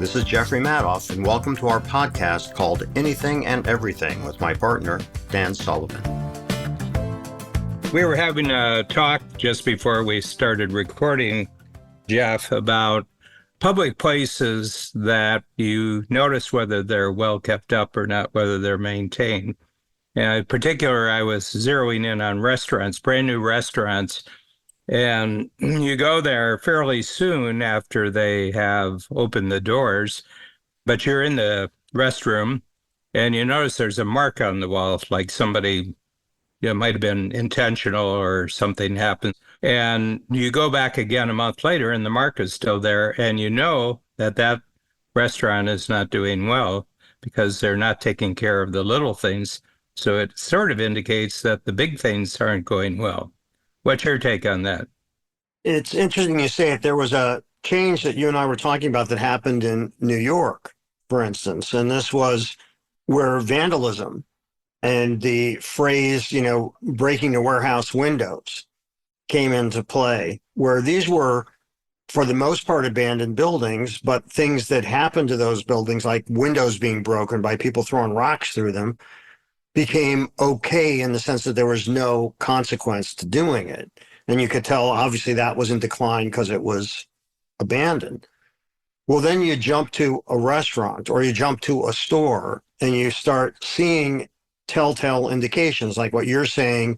This is Jeffrey Madoff, and welcome to our podcast called Anything and Everything with my partner, Dan Sullivan. We were having a talk just before we started recording, Jeff, about public places that you notice whether they're well kept up or not, whether they're maintained. In particular, I was zeroing in on restaurants, brand new restaurants. And you go there fairly soon after they have opened the doors, but you're in the restroom and you notice there's a mark on the wall, like somebody, might have been intentional or something happened. And you go back again a month later and the mark is still there. And you know that that restaurant is not doing well because they're not taking care of the little things. So it sort of indicates that the big things aren't going well. What's your take on that? It's interesting you say it. There was a change that you and I were talking about that happened in New York, for instance, and this was where vandalism and the phrase, breaking the warehouse windows came into play, where these were, for the most part, abandoned buildings, but things that happened to those buildings, like windows being broken by people throwing rocks through them, became okay in the sense that there was no consequence to doing it. And you could tell, obviously, that was in decline because it was abandoned. Well, then you jump to a restaurant or you jump to a store and you start seeing telltale indications, like what you're saying,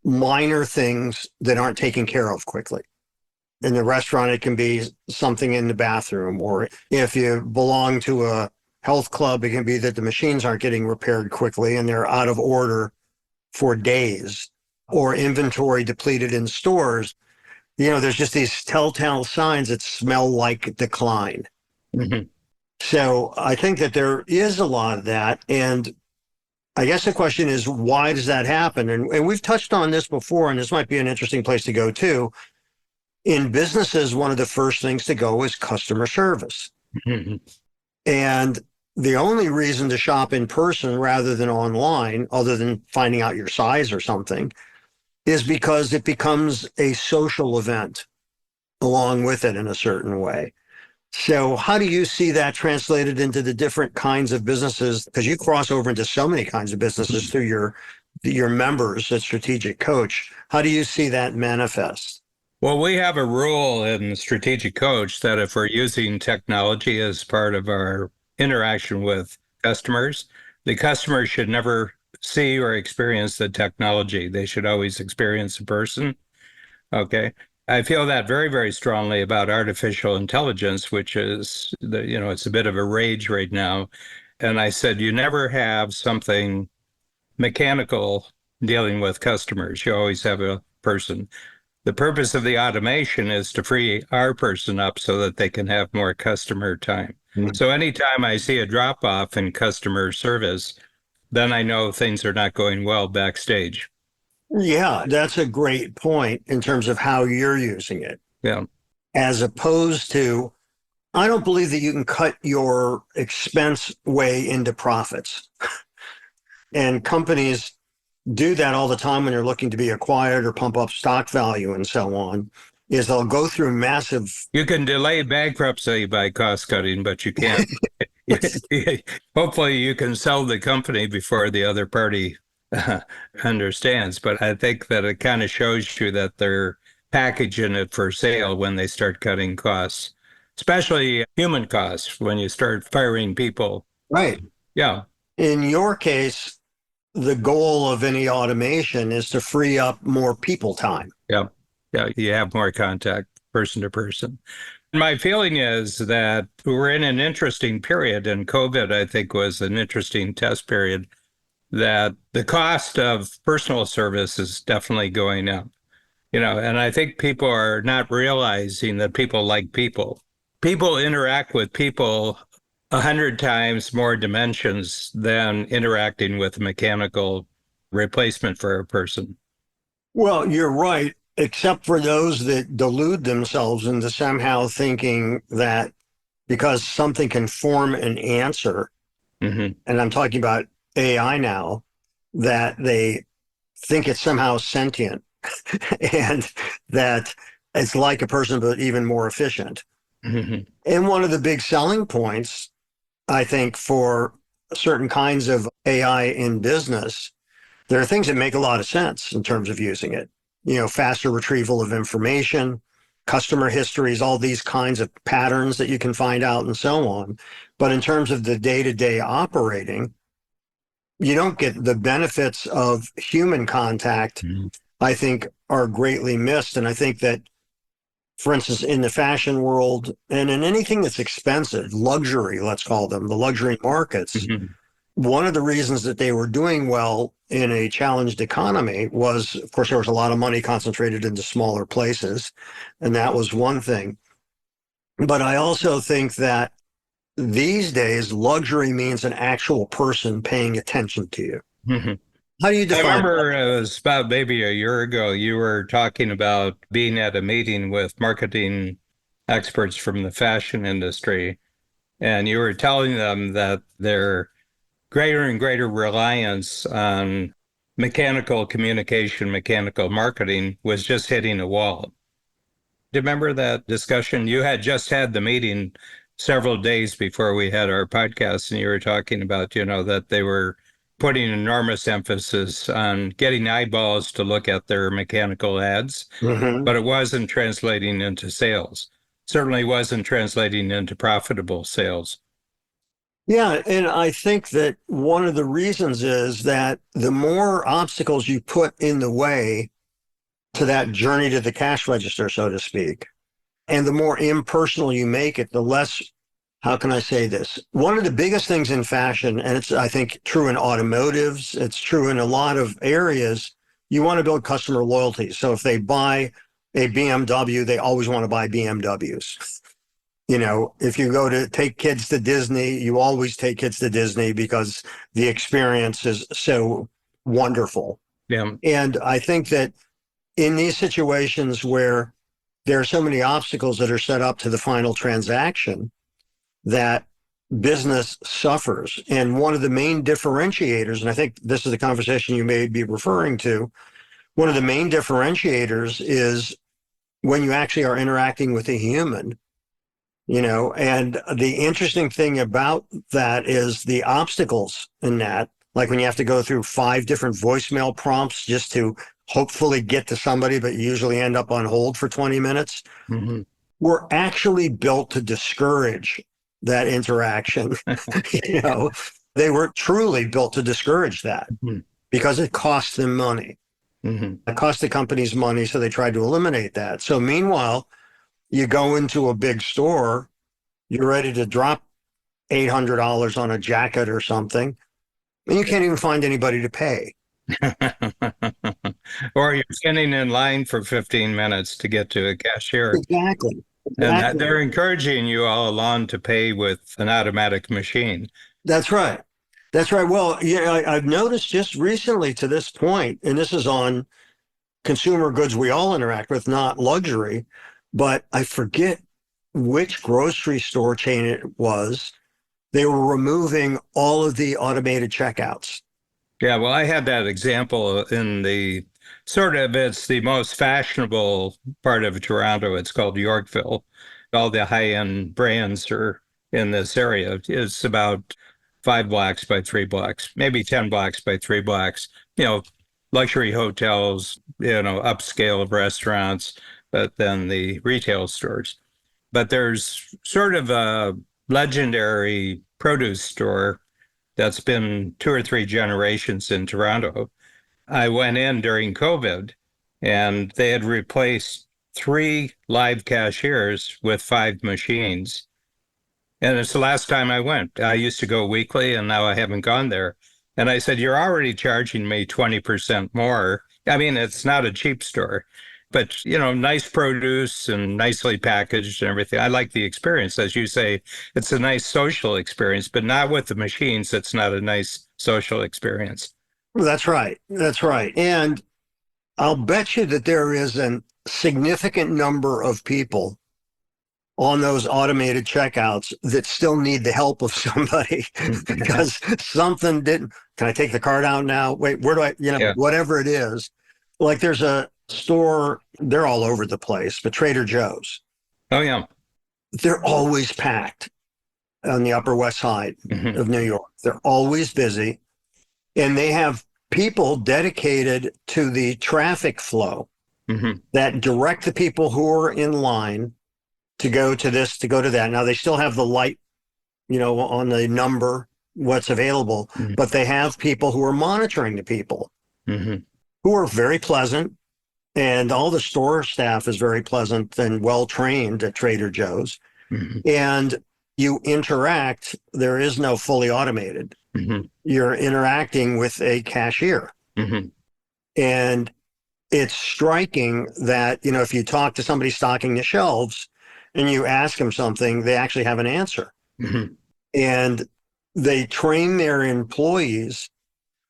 minor things that aren't taken care of quickly. In the restaurant, it can be something in the bathroom, or if you belong to a health club, it can be that the machines aren't getting repaired quickly and they're out of order for days, or inventory depleted in stores. There's just these telltale signs that smell like decline. Mm-hmm. So I think that there is a lot of that. And I guess the question is, why does that happen? And we've touched on this before, and this might be an interesting place to go too. In businesses, one of the first things to go is customer service. Mm-hmm. And the only reason to shop in person rather than online, other than finding out your size or something, is because it becomes a social event along with it in a certain way. So how do you see that translated into the different kinds of businesses? Because you cross over into so many kinds of businesses through your members at Strategic Coach. How do you see that manifest? Well, we have a rule in Strategic Coach that if we're using technology as part of our interaction with customers, the customer should never see or experience the technology. They should always experience a person. Okay. I feel that very, very strongly about artificial intelligence, which is, it's a bit of a rage right now. And I said, you never have something mechanical dealing with customers. You always have a person. The purpose of the automation is to free our person up so that they can have more customer time. Mm-hmm. So anytime I see a drop-off in customer service, then I know things are not going well backstage. Yeah, that's a great point in terms of how you're using it. Yeah. As opposed to, I don't believe that you can cut your expense way into profits. And companies do that all the time when they're looking to be acquired or pump up stock value and so on, is they'll go through massive... You can delay bankruptcy by cost cutting, but you can't. Hopefully you can sell the company before the other party understands. But I think that it kind of shows you that they're packaging it for sale when they start cutting costs, especially human costs, when you start firing people. Right. Yeah. In your case, the goal of any automation is to free up more people time. Yeah. Yeah. You have more contact person to person. My feeling is that we're in an interesting period, and COVID, I think, was an interesting test period, that the cost of personal service is definitely going up. And I think people are not realizing that people like people. People interact with people 100 times more dimensions than interacting with a mechanical replacement for a person. Well, you're right, except for those that delude themselves into somehow thinking that because something can form an answer, mm-hmm. and I'm talking about AI now, that they think it's somehow sentient and that it's like a person, but even more efficient. Mhm. And one of the big selling points, I think, for certain kinds of AI in business, there are things that make a lot of sense in terms of using it. Faster retrieval of information, customer histories, all these kinds of patterns that you can find out and so on. But in terms of the day-to-day operating, you don't get the benefits of human contact, Mhm. I think, are greatly missed. And I think that, for instance, in the fashion world and in anything that's expensive, luxury, let's call them, the luxury markets, Mhm. one of the reasons that they were doing well in a challenged economy was, of course, there was a lot of money concentrated into smaller places, and that was one thing. But I also think that these days, luxury means an actual person paying attention to you. Mhm. How do you I define remember it was about maybe a year ago, you were talking about being at a meeting with marketing experts from the fashion industry, and you were telling them that their greater and greater reliance on mechanical communication, mechanical marketing was just hitting a wall. Do you remember that discussion? You had just had the meeting several days before we had our podcast, and you were talking about, that they were putting enormous emphasis on getting eyeballs to look at their mechanical ads, it? but it wasn't translating into sales. Certainly wasn't translating into profitable sales. Yeah, and I think that one of the reasons is that the more obstacles you put in the way to that journey to the cash register, so to speak, and the more impersonal you make it, the less, how can I say this? One of the biggest things in fashion, and it's, I think, true in automotives, it's true in a lot of areas, you want to build customer loyalty. So if they buy a BMW, they always want to buy BMWs. If you go to take kids to Disney, you always take kids to Disney because the experience is so wonderful. Yeah. And I think that in these situations where there are so many obstacles that are set up to the final transaction, that business suffers. And one of the main differentiators, and I think this is the conversation you may be referring to, one of the main differentiators is when you actually are interacting with a human. And the interesting thing about that is the obstacles in that, like when you have to go through 5 different voicemail prompts just to hopefully get to somebody, but you usually end up on hold for 20 minutes, Mhm. were actually built to discourage that interaction. you know, they were truly built to discourage that Mhm. because it cost them money. Mhm. It cost the companies money, so they tried to eliminate that. So meanwhile, you go into a big store, you're ready to drop $800 on a jacket or something, and you can't even find anybody to pay. Or you're standing in line for 15 minutes to get to a cashier. Exactly. And Exactly. they're encouraging you all along to pay with an automatic machine. That's right. That's right. Well, yeah, I've noticed just recently to this point, and this is on consumer goods we all interact with, not luxury, but I forget which grocery store chain it was. They were removing all of the automated checkouts. Yeah, well, I had that example in the it's the most fashionable part of Toronto. It's called Yorkville. All the high-end brands are in this area. It's about 5 blocks by 3 blocks, maybe 10 blocks by 3 blocks. You know, luxury hotels, upscale restaurants, but then the retail stores. But there's sort of a legendary produce store that's been 2 or 3 generations in Toronto. I went in during COVID and they had replaced 3 live cashiers with 5 machines. And it's the last time I went. I used to go weekly and now I haven't gone there. And I said, "You're already charging me 20% more." I mean, it's not a cheap store, but nice produce and nicely packaged and everything. I like the experience. As you say, it's a nice social experience, but not with the machines. It's not a nice social experience. That's right. That's right. And I'll bet you that there is a significant number of people on those automated checkouts that still need the help of somebody because something didn't. Can I take the card out now? Wait, where do Yeah. whatever it is. Like there's a store, they're all over the place, but Trader Joe's. Oh, yeah. they're always packed on the Upper West Side Hmm. of New York. They're always busy, and they have people dedicated to the traffic flow Hmm. that direct the people who are in line to go to this, to go to that. Now they still have the light, on the number, what's available, but they have people who are monitoring the people Hmm. who are very pleasant. And all the store staff is very pleasant and well trained at Trader Joe's. Hmm. And you interact, there is no fully automated. Hmm. You're interacting with a cashier. Hmm. And it's striking that, if you talk to somebody stocking the shelves and you ask them something, they actually have an answer. Hmm. And they train their employees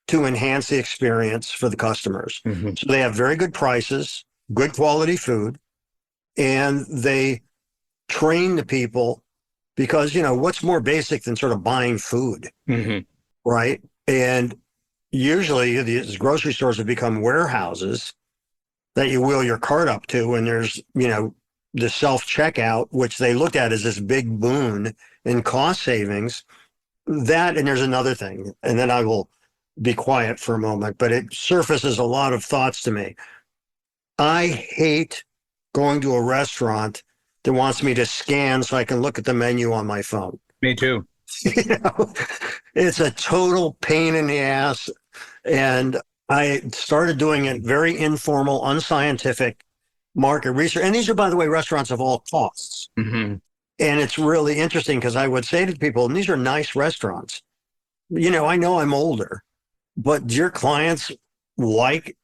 to enhance the experience for the customers. Hmm. So they have very good prices, good quality food, and they train the people because, what's more basic than sort of buying food, Hmm. right? And usually these grocery stores have become warehouses that you wheel your cart up to, and there's, the self checkout, which they looked at as this big boon in cost savings. That, and there's another thing, and then I will be quiet for a moment, but it surfaces a lot of thoughts to me. I hate going to a restaurant that wants me to scan so I can look at the menu on my phone. Me too. You know, it's a total pain in the ass. And I started doing it very informal, unscientific market research. And these are, by the way, restaurants of all costs. Hmm. And it's really interesting because I would say to people, and these are nice restaurants. I know I'm older, but do your clients like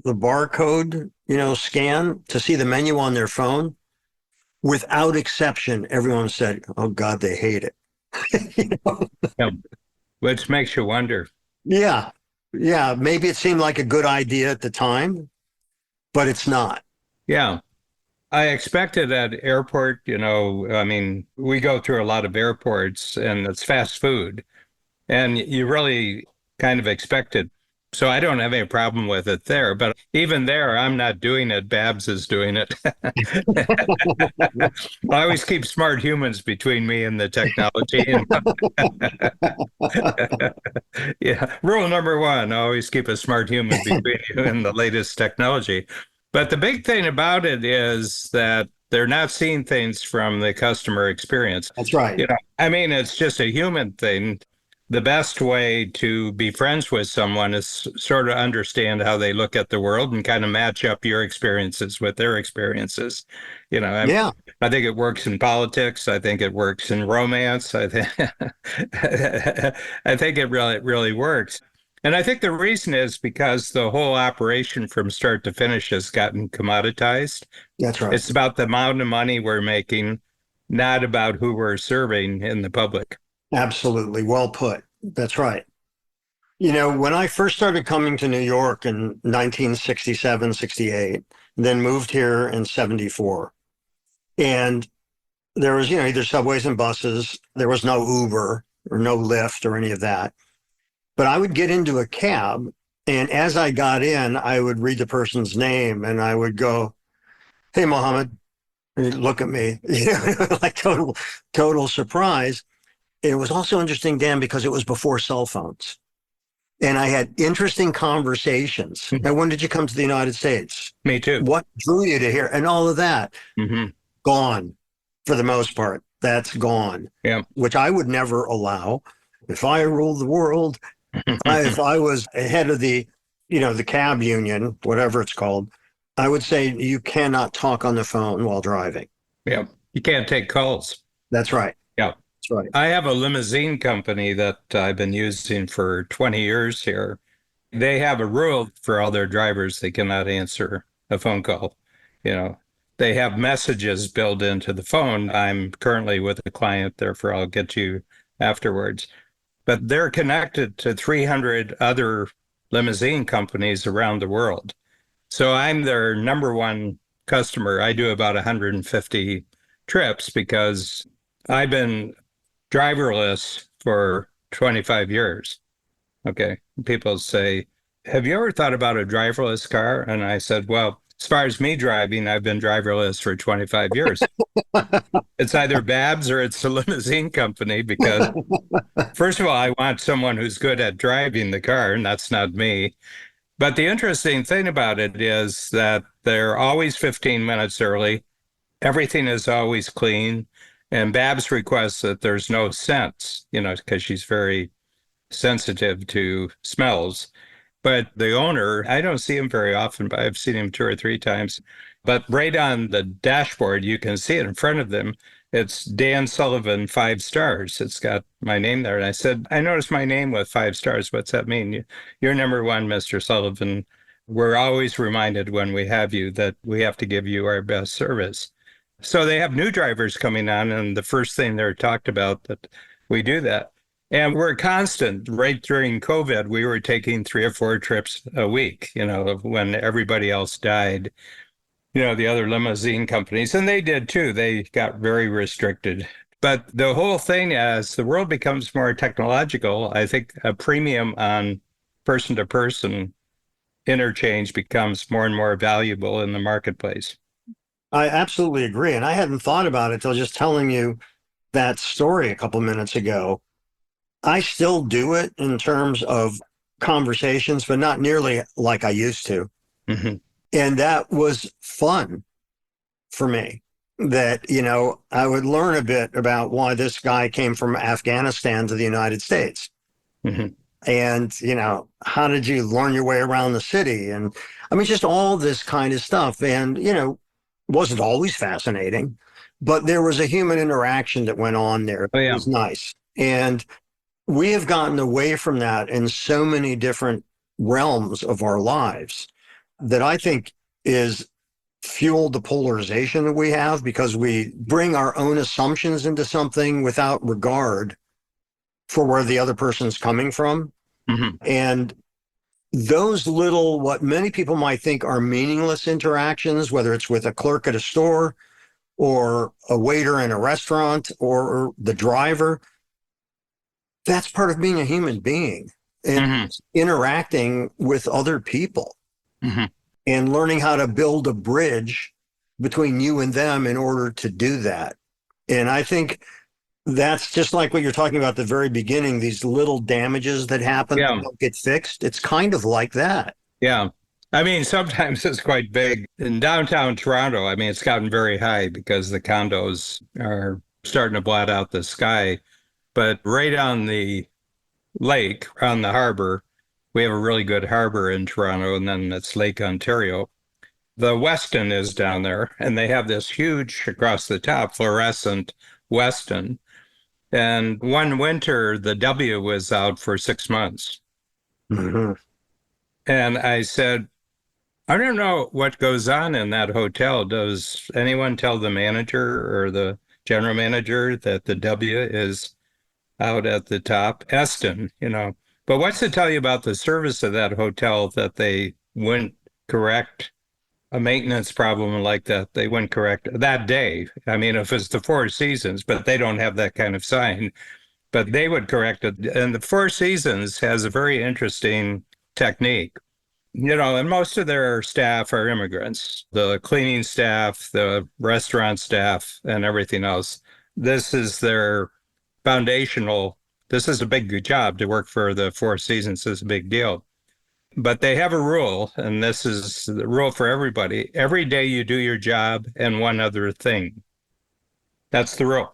the barcode, scan to see the menu on their phone? Without exception, everyone said, "Oh God, they hate it." You know? Yeah. Which makes you wonder. Yeah, yeah. Maybe it seemed like a good idea at the time, but it's not. Yeah. I expected at airport, I mean, we go through a lot of airports and it's fast food, and you really kind of expect it. So I don't have any problem with it there, but even there, I'm not doing it. Babs is doing it. I always keep smart humans between me and the technology. And yeah, rule number one, always keep a smart human between you and the latest technology. But the big thing about it is that they're not seeing things from the customer experience. That's right. I mean, it's just a human thing. The best way to be friends with someone is sort of understand how they look at the world and kind of match up your experiences with their experiences. I Yeah, I think it works in politics. I think it works in romance. I think I think it really works. And I think the reason is because the whole operation from start to finish has gotten commoditized. that's right. It's about the amount of money we're making, not about who we're serving in the public. Absolutely. Well put. That's right. When I first started coming to New York in 1967, 68, then moved here in 74, and there was, either subways and buses. There was no Uber or no Lyft or any of that. But I would get into a cab, and as I got in, I would read the person's name and I would go, "Hey, Mohammed," and he'd look at me, like total surprise. It was also interesting, Dan, because it was before cell phones. And I had interesting conversations. And when did you come to the United States? Me too. What drew you to here? And all of that Hmm. gone for the most part. That's gone, Yeah. which I would never allow. If I ruled the world, if I was head of the cab union, whatever it's called, I would say you cannot talk on the phone while driving. Yeah. You can't take calls. That's right. Yeah. That's right. I have a limousine company that I've been using for 20 years here. They have a rule for all their drivers, they cannot answer a phone call. You know, they have messages built into the phone. I'm currently with a client, therefore I'll get you afterwards. But they're connected to 300 other limousine companies around the world. So I'm their number one customer. I do about 150 trips because I've been driverless for 25 years. Okay. People say, have you ever thought about a driverless car? And I said, well, as far as me driving, I've been driverless for 25 years. It's either Babs or it's a limousine company because, first of all, I want someone who's good at driving the car, and that's not me. But the interesting thing about it is that they're always 15 minutes early. Everything is always clean. And Babs requests that there's no scents, because she's very sensitive to smells. But the owner, I don't see him very often, but I've seen him 2 or 3 times. But right on the dashboard, you can see it in front of them. It's Dan Sullivan, 5 stars. It's got my name there. And I said, I noticed my name with 5 stars. What's that mean? You're number one, Mr. Sullivan. We're always reminded when we have you that we have to give you our best service. So they have new drivers coming on, and the first thing they're talked about that we do that. And we're constant. Right during COVID, we were taking 3 or 4 trips a week, when everybody else died, the other limousine companies, and they did too. They got very restricted. But the whole thing, as the world becomes more technological, I think a premium on person-to-person interchange becomes more and more valuable in the marketplace. I absolutely agree. And I hadn't thought about it till just telling you that story a couple minutes ago. I still do it in terms of conversations, but not nearly like I used to. Mm-hmm. And that was fun for me. That, I would learn a bit about why this guy came from Afghanistan to the United States. Mm-hmm. And, how did you learn your way around the city? And I mean, just all this kind of stuff. And, wasn't always fascinating, but there was a human interaction that went on there. Oh, yeah. It was nice. And we have gotten away from that in so many different realms of our lives that I think is fueled the polarization that we have, because we bring our own assumptions into something without regard for where the other person's coming from. Mm-hmm. And those little, what many people might think are meaningless interactions, whether it's with a clerk at a store or a waiter in a restaurant or the driver, that's part of being a human being and Mm-hmm. interacting with other people Mm-hmm. and learning how to build a bridge between you and them in order to do that. And I think that's just like what you're talking about at the very beginning, these little damages that happen that don't get fixed. It's kind of like that. Yeah. I mean, sometimes it's quite big. In downtown Toronto, I mean, it's gotten very high because the condos are starting to blot out the sky. But right on the lake, on the harbor, we have a really good harbor in Toronto, and then it's Lake Ontario. The Westin is down there, and they have this huge, across the top, fluorescent Westin. And one winter, the W was out for 6 months. Mm-hmm. And I said, I don't know what goes on in that hotel. Does anyone tell the manager or the general manager that the W is out at the top? Eston, But what's to tell you about the service of that hotel that they wouldn't correct a maintenance problem like that? They wouldn't correct that day. I mean, if it's the Four Seasons, but they don't have that kind of sign, but they would correct it. And the Four Seasons has a very interesting technique. And most of their staff are immigrants, the cleaning staff, the restaurant staff, and everything else. This is their foundational. This is a big job. To work for the Four Seasons is a big deal. But they have a rule, and this is the rule for everybody. Every day you do your job and one other thing. That's the rule.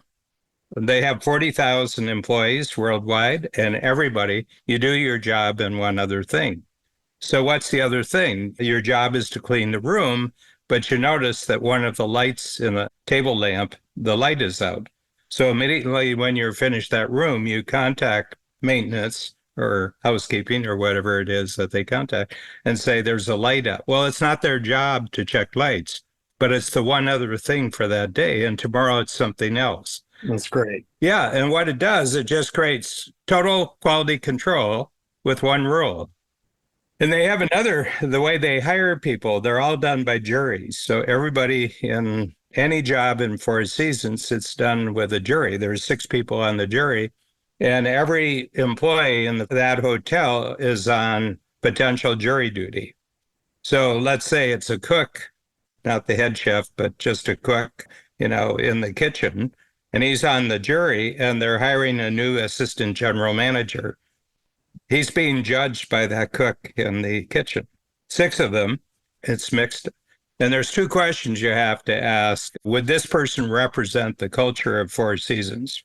They have 40,000 employees worldwide, and everybody, you do your job and one other thing. So what's the other thing? Your job is to clean the room, but you notice that one of the lights in the table lamp, the light is out. So immediately when you're finished that room, you contact maintenance or housekeeping or whatever it is that they contact and say there's a light out. Well, it's not their job to check lights, but it's the one other thing for that day. And tomorrow it's something else. That's great. Yeah. And what it does, it just creates total quality control with one rule. And they have the way they hire people, they're all done by juries. So everybody in any job in Four Seasons, it's done with a jury. There's 6 people on the jury. And every employee in that hotel is on potential jury duty. So let's say it's a cook not the head chef, but just a cook, in the kitchen. And he's on the jury, and they're hiring a new assistant general manager. He's being judged by that cook in the kitchen. 6 of them, it's mixed. And there's 2 questions you have to ask. Would this person represent the culture of Four Seasons?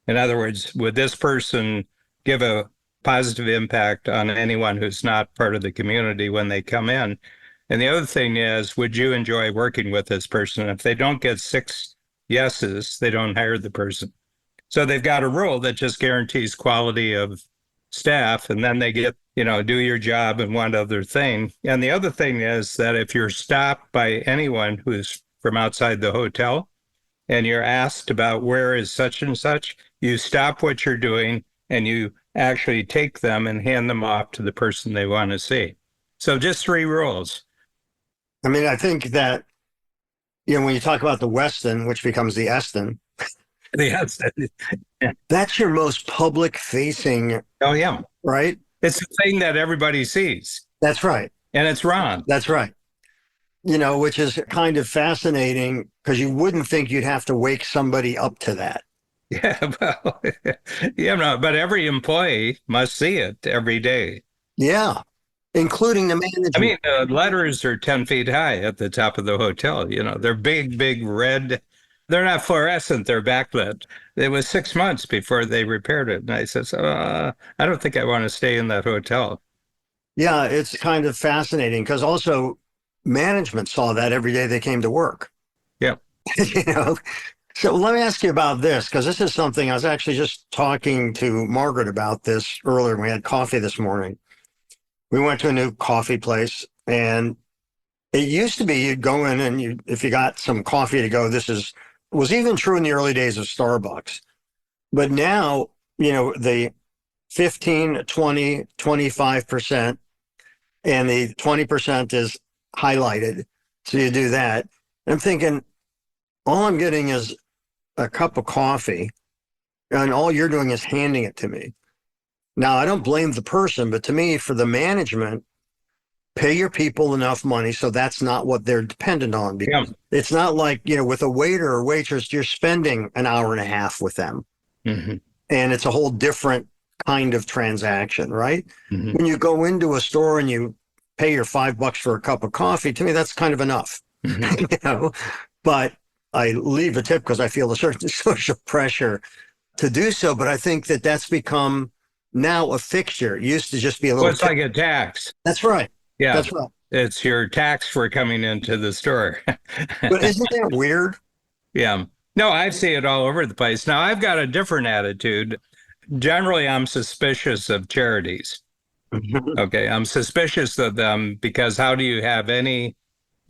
In other words, would this person give a positive impact on anyone who's not part of the community when they come in? And the other thing is, would you enjoy working with this person? If they don't get 6 yeses, they don't hire the person. So they've got a rule that just guarantees quality of staff, and then they get, do your job and one other thing. And the other thing is that if you're stopped by anyone who's from outside the hotel and you're asked about where is such and such, you stop what you're doing and you actually take them and hand them off to the person they want to see. So just 3 rules. I mean, I think that, when you talk about the Westin, which becomes the Estin, that's your most public facing. Oh, yeah. Right? It's the thing that everybody sees. That's right. And it's wrong. That's right. Which is kind of fascinating because you wouldn't think you'd have to wake somebody up to that. Yeah, well, but every employee must see it every day. Yeah, including the management. I mean, the letters are 10 feet high at the top of the hotel. They're big, big red. They're not fluorescent, they're backlit. It was 6 months before they repaired it. And I said, I don't think I want to stay in that hotel. Yeah, it's kind of fascinating because also management saw that every day they came to work. Yeah. So let me ask you about this, because this is something I was actually just talking to Margaret about this earlier. We had coffee this morning. We went to a new coffee place, and it used to be you'd go in and if you got some coffee to go, was even true in the early days of Starbucks. But now, the 15, 20, 25%, and the 20% is highlighted. So you do that. And I'm thinking, all I'm getting is a cup of coffee, and all you're doing is handing it to me. Now, I don't blame the person, but to me, for the management, pay your people enough money so that's not what they're dependent on. Because It's not like, with a waiter or waitress, you're spending an hour and a half with them. Mm-hmm. And it's a whole different kind of transaction, right? Mm-hmm. When you go into a store and you pay your $5 for a cup of coffee, to me, that's kind of enough. Mm-hmm. But I leave a tip because I feel a certain social pressure to do so. But I think that that's become now a fixture. It used to just be a little. Well, it's like a tax. That's right. Yeah. That's right. It's your tax for coming into the store. But isn't that weird? Yeah. No, I see it all over the place. Now, I've got a different attitude. Generally, I'm suspicious of charities. Okay. I'm suspicious of them because how do you have any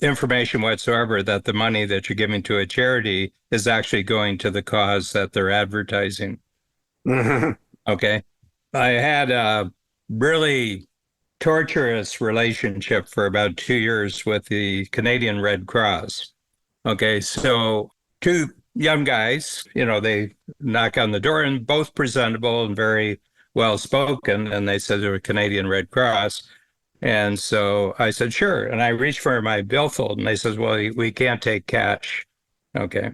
information whatsoever that the money that you're giving to a charity is actually going to the cause that they're advertising? Okay. I had a really torturous relationship for about 2 years with the Canadian Red Cross. Okay. So 2 young guys, they knock on the door and both presentable and very well spoken. And they said they were Canadian Red Cross. And so I said, sure. And I reached for my billfold and they said, well, we can't take cash. Okay.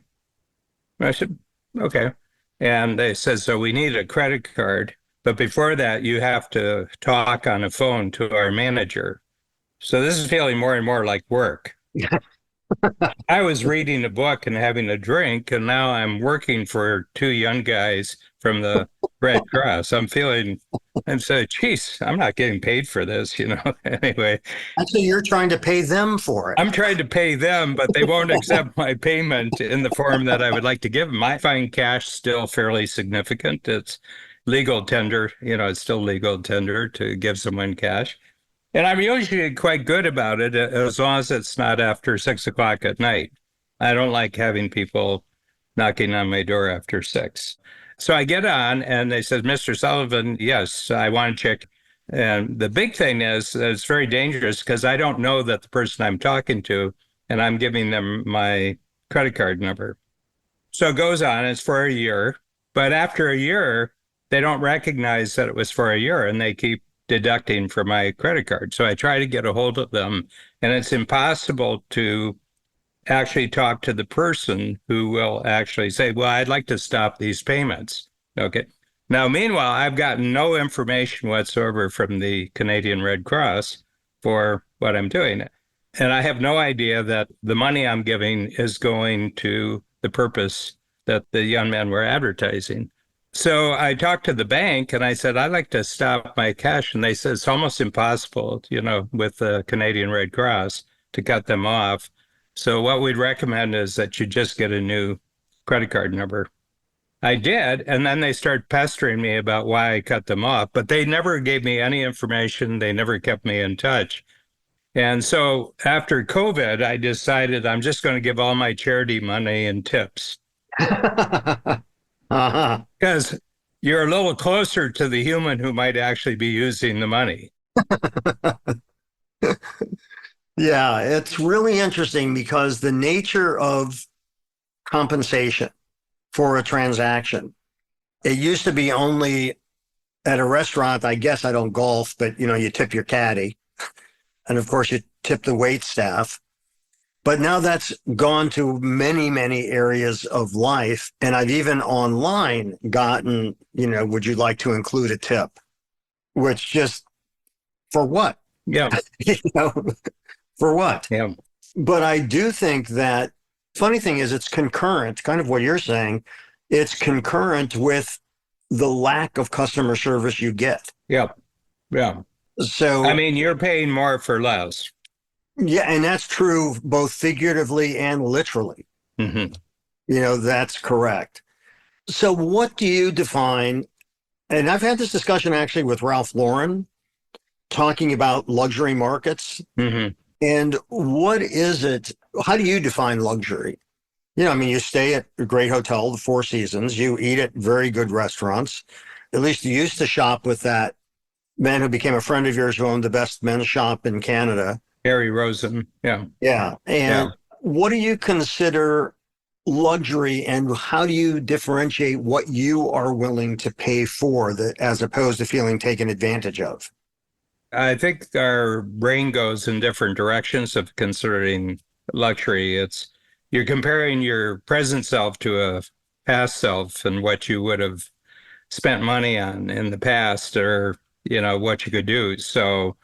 And I said, okay. And they said, so we need a credit card. But before that, you have to talk on a phone to our manager. So this is feeling more and more like work. I was reading a book and having a drink, and now I'm working for 2 young guys from the Red Cross. I'm saying, geez, I'm not getting paid for this, Anyway. Actually, you're trying to pay them for it. I'm trying to pay them, but they won't accept my payment in the form that I would like to give them. I find cash still fairly significant. It's legal tender, it's still legal tender to give someone cash. And I'm usually quite good about it as long as it's not after 6 o'clock at night. I don't like having people knocking on my door after 6. So I get on and they said, Mr. Sullivan, yes, I want to check. And the big thing is it's very dangerous because I don't know that the person I'm talking to, and I'm giving them my credit card number. So it goes on, it's for a year. But after a year, they don't recognize that it was for a year and they keep deducting from my credit card. So I try to get a hold of them, and it's impossible to actually talk to the person who will actually say, well, I'd like to stop these payments. Okay. Now, meanwhile, I've gotten no information whatsoever from the Canadian Red Cross for what I'm doing. And I have no idea that the money I'm giving is going to the purpose that the young men were advertising. So I talked to the bank and I said, I'd like to stop my cash. And they said, it's almost impossible, with the Canadian Red Cross to cut them off. So what we'd recommend is that you just get a new credit card number. I did, and then they started pestering me about why I cut them off, but they never gave me any information. They never kept me in touch. And so after COVID, I decided I'm just going to give all my charity money in tips. Uh-huh. Because you're a little closer to the human who might actually be using the money. Yeah, it's really interesting because the nature of compensation for a transaction, it used to be only at a restaurant. I guess I don't golf, but you tip your caddy. And of course you tip the wait staff. But now that's gone to many, many areas of life. And I've even online gotten, would you like to include a tip? Which just, for what? Yeah. For what? Yeah. But I do think that funny thing is it's concurrent, kind of what you're saying. It's concurrent with the lack of customer service you get. Yeah. Yeah. So, I mean, you're paying more for less. yeah, and that's true both figuratively and literally. Mm-hmm. That's correct. So what do you define? And I've had this discussion actually with Ralph Lauren talking about luxury markets. Mm-hmm. And what is it? How do you define luxury? You stay at a great hotel, the Four Seasons. You eat at very good restaurants. At least you used to shop with that man who became a friend of yours who owned the best men's shop in Canada. Harry Rosen. Yeah. Yeah. And what do you consider luxury, and how do you differentiate what you are willing to pay for that as opposed to feeling taken advantage of? I think our brain goes in different directions of considering luxury. You're comparing your present self to a past self and what you would have spent money on in the past, or, what you could do. So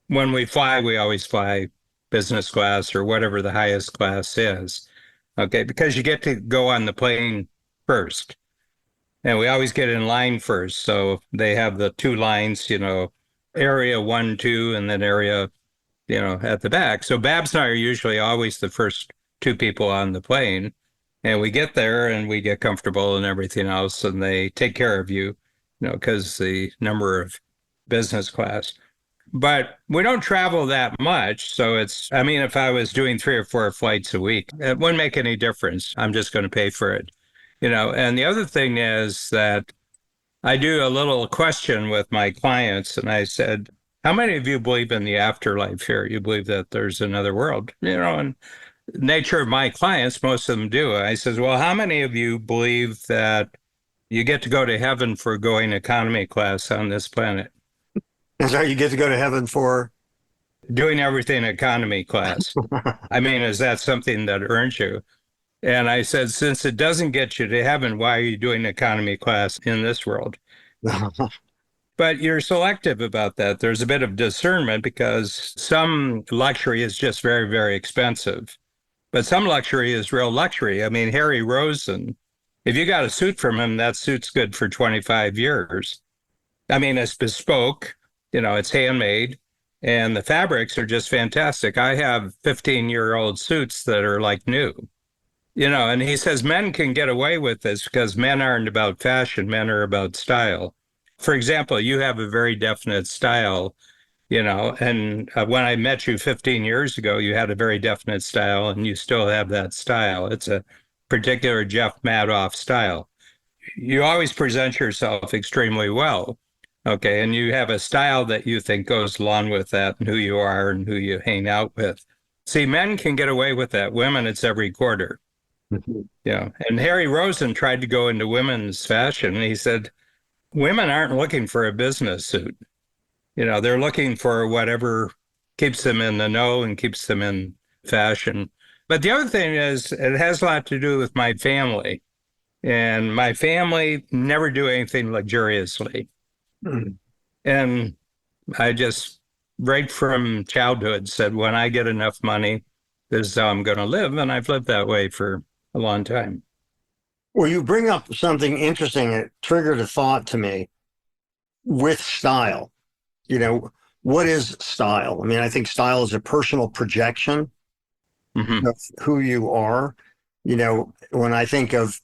when we fly, we always fly business class or whatever the highest class is. Okay, because you get to go on the plane first. And we always get in line first. So they have the two lines, area 1, 2, and then area, at the back. So Babs and I are usually always the first two people on the plane. And we get there and we get comfortable and everything else. And they take care of you, because the number of business class. But we don't travel that much. So if I was doing 3 or 4 flights a week, it wouldn't make any difference. I'm just going to pay for it, And the other thing is that I do a little question with my clients, and I said, how many of you believe in the afterlife here? You believe that there's another world, and the nature of my clients, most of them do. I says, well, how many of you believe that you get to go to heaven for going economy class on this planet? And so you get to go to heaven for doing everything economy class. Is that something that earns you? And I said, since it doesn't get you to heaven, why are you doing economy class in this world? But you're selective about that. There's a bit of discernment because some luxury is just very, very expensive. But some luxury is real luxury. Harry Rosen, if you got a suit from him, that suit's good for 25 years. It's bespoke, it's handmade, and the fabrics are just fantastic. I have 15-year-old suits that are like new. And he says men can get away with this because men aren't about fashion, men are about style. For example, you have a very definite style, and when I met you 15 years ago, you had a very definite style and you still have that style. It's a particular Jeff Madoff style. You always present yourself extremely well. Okay, and you have a style that you think goes along with that and who you are and who you hang out with. See, men can get away with that. Women, it's every quarter. Mm-hmm. Yeah. And Harry Rosen tried to go into women's fashion. And he said, women aren't looking for a business suit. They're looking for whatever keeps them in the know and keeps them in fashion. But the other thing is, it has a lot to do with my family. And my family never do anything luxuriously. Mm. And I just, right from childhood, said, when I get enough money, this is how I'm going to live. And I've lived that way for a long time. Well, you bring up something interesting. It triggered a thought to me with style. You know, what is style? I mean, I think style is a personal projection Hmm. of who you are. You know, when I think of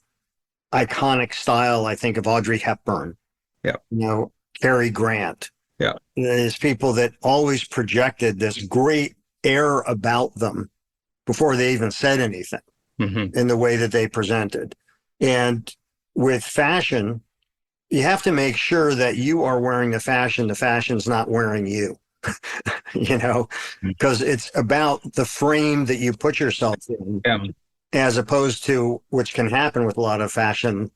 iconic style, I think of Audrey Hepburn, Yeah. Cary Grant. Yeah. There's people that always projected this great air about them before they even said anything Hmm. in the way that they presented. And with fashion, you have to make sure that you are wearing the fashion's not wearing you, because it's about the frame that you put yourself in, Yeah. as opposed to, which can happen with a lot of fashion,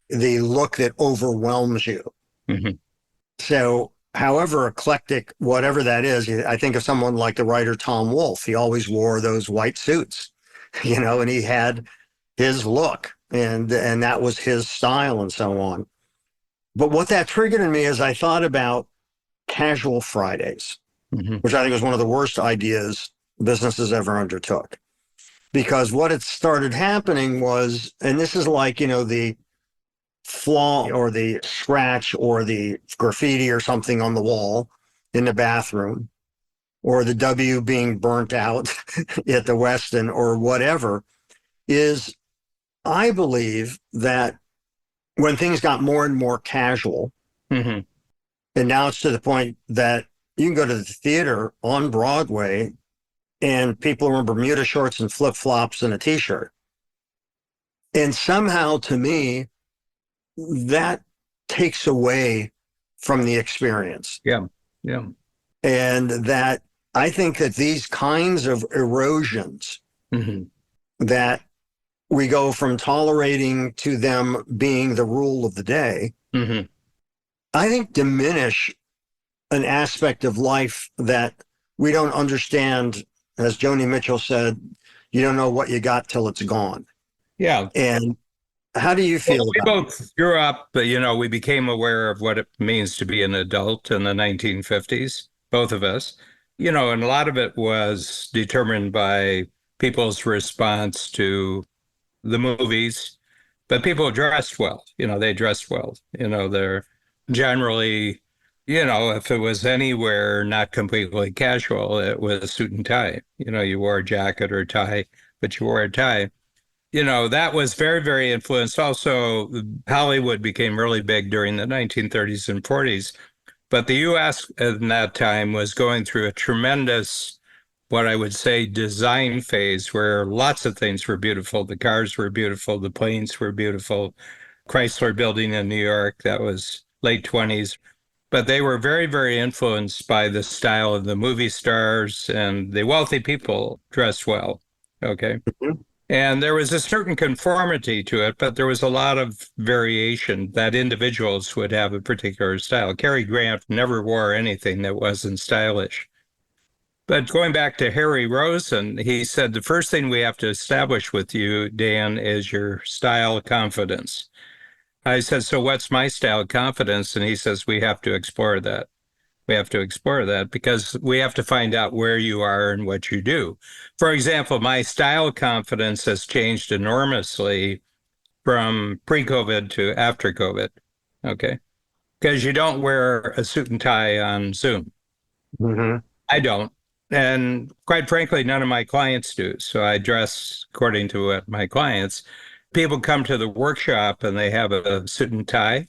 the look that overwhelms you. Hmm. So, however eclectic, whatever that is, I think of someone like the writer Tom Wolfe. He always wore those white suits, and he had his look, and that was his style and so on. But what that triggered in me is I thought about casual Fridays, Hmm. which I think was one of the worst ideas businesses ever undertook. Because what had started happening was, and this is like, the flaw or the scratch or the graffiti or something on the wall in the bathroom, or the W being burnt out at the Westin or whatever, is I believe that when things got more and more casual, Hmm. and now it's to the point that you can go to the theater on Broadway and people are in Bermuda shorts and flip flops and a t shirt. And somehow to me, that takes away from the experience. Yeah. Yeah. And that I think that these kinds of erosions Hmm. that we go from tolerating to them being the rule of the day, Hmm. I think diminish an aspect of life that we don't understand. As Joni Mitchell said, you don't know what you got till it's gone. Yeah. And how do you Well, feel we about it? both grew up, but we became aware of what it means to be an adult in the 1950s, both of us. And a lot of it was determined by people's response to the movies, but people dressed well. They dressed well. They're generally, if it was anywhere not completely casual, it was a suit and tie. You wore a jacket or tie, but you wore a tie. That was very, very influenced. Also, Hollywood became really big during the 1930s and 40s. But the US in that time was going through a tremendous, what I would say, design phase where lots of things were beautiful. The cars were beautiful, the planes were beautiful. Chrysler building in New York, that was late 20s. But they were very, very influenced by the style of the movie stars, and the wealthy people dressed well. Okay. Mhm. And there was a certain conformity to it, but there was a lot of variation that individuals would have a particular style. Cary Grant never wore anything that wasn't stylish. But going back to Harry Rosen, he said the first thing we have to establish with you, Dan, is your style confidence. I said, so what's my style confidence? And he says, we have to explore that. We have to explore that because we have to find out where you are and what you do. For example, my style confidence has changed enormously from pre-COVID to after COVID. Okay. Because you don't wear a suit and tie on Zoom. Mhm. I don't. And quite frankly, none of my clients do. So I dress according to what my clients. People come to the workshop and they have a suit and tie.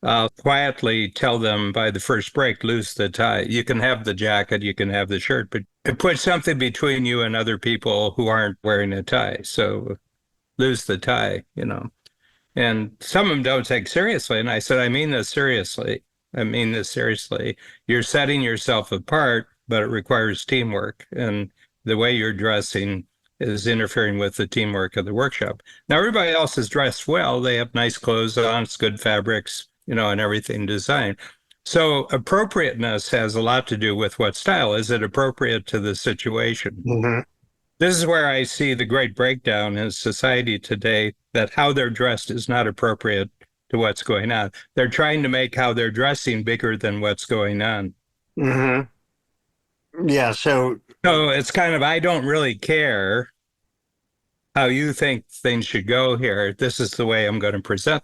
I'll quietly tell them by the first break, lose the tie. You can have the jacket, you can have the shirt, but it puts something between you and other people who aren't wearing a tie. So lose the tie. And some of them don't take seriously. And I said, I mean this seriously. I mean this seriously. You're setting yourself apart, but it requires teamwork. And the way you're dressing is interfering with the teamwork of the workshop. Now, everybody else is dressed well. They have nice clothes on, it's good fabrics, and everything designed. So appropriateness has a lot to do with what style. Is it appropriate to the situation? Hmm. This is where I see the great breakdown in society today, that how they're dressed is not appropriate to what's going on. They're trying to make how they're dressing bigger than what's going on. Hmm. Yeah. So, So it's kind of, I don't really care how you think things should go here. This is the way I'm going to present.